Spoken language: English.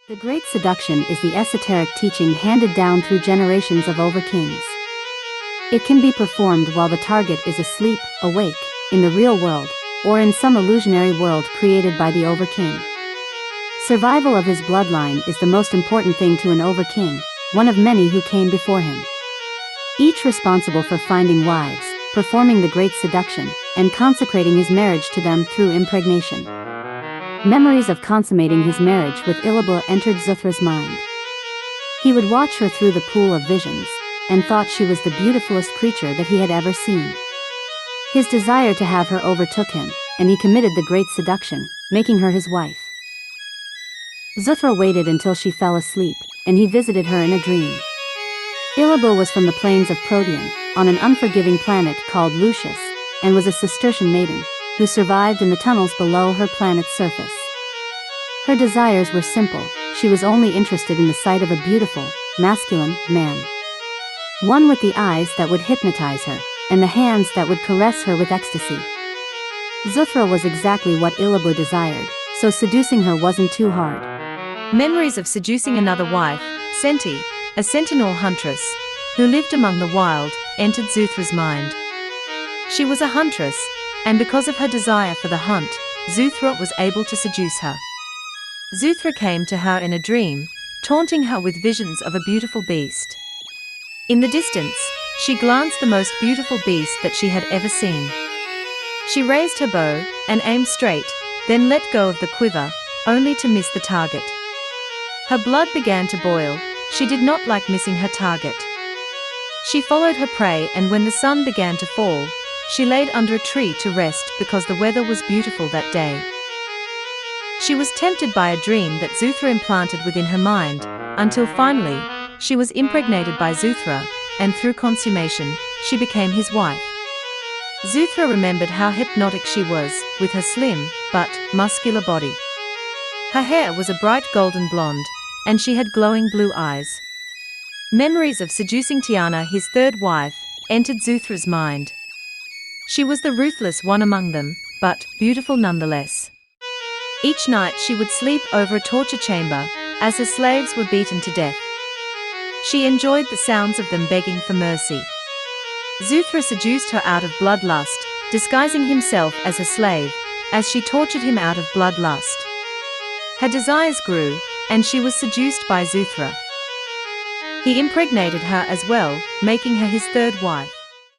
The Great Seduction is the esoteric teaching handed down through generations of overkings. It can be performed while the target is asleep, awake, in the real world, or in some illusionary world created by the overking. Survival of his bloodline is the most important thing to an overking, one of many who came before him. Each responsible for finding wives, performing the Great Seduction, and consecrating his marriage to them through impregnation. Memories of consummating his marriage with Illibu entered Zuthra's mind. He would watch her through the pool of visions, and thought she was the beautifulest creature that he had ever seen. His desire to have her overtook him, and he committed the Great Seduction, making her his wife. Zuthra waited until she fell asleep, and he visited her in a dream. Illibu was from the plains of Protean, on an unforgiving planet called Lucius, and was a Cistercian maiden, who survived in the tunnels below her planet's surface. Her desires were simple. She was only interested in the sight of a beautiful, masculine man. One with the eyes that would hypnotize her, and the hands that would caress her with ecstasy. Zuthra was exactly what Illibu desired, so seducing her wasn't too hard. Memories of seducing another wife, Senti, a sentinel huntress, who lived among the wild, entered Zuthra's mind. She was a huntress, and because of her desire for the hunt, Zuthra was able to seduce her. Zuthra came to her in a dream, taunting her with visions of a beautiful beast. In the distance, she glanced the most beautiful beast that she had ever seen. She raised her bow and aimed straight, then let go of the quiver, only to miss the target. Her blood began to boil. She did not like missing her target. She followed her prey, and when the sun began to fall, she laid under a tree to rest because the weather was beautiful that day. She was tempted by a dream that Zuthra implanted within her mind, until finally, she was impregnated by Zuthra, and through consummation, she became his wife. Zuthra remembered how hypnotic she was, with her slim, but muscular body. Her hair was a bright golden blonde, and she had glowing blue eyes. Memories of seducing Tiana, his third wife, entered Zuthra's mind. She was the ruthless one among them, but beautiful nonetheless. Each night she would sleep over a torture chamber, as her slaves were beaten to death. She enjoyed the sounds of them begging for mercy. Zuthra seduced her out of bloodlust, disguising himself as a slave, as she tortured him out of bloodlust. Her desires grew, and she was seduced by Zuthra. He impregnated her as well, making her his third wife.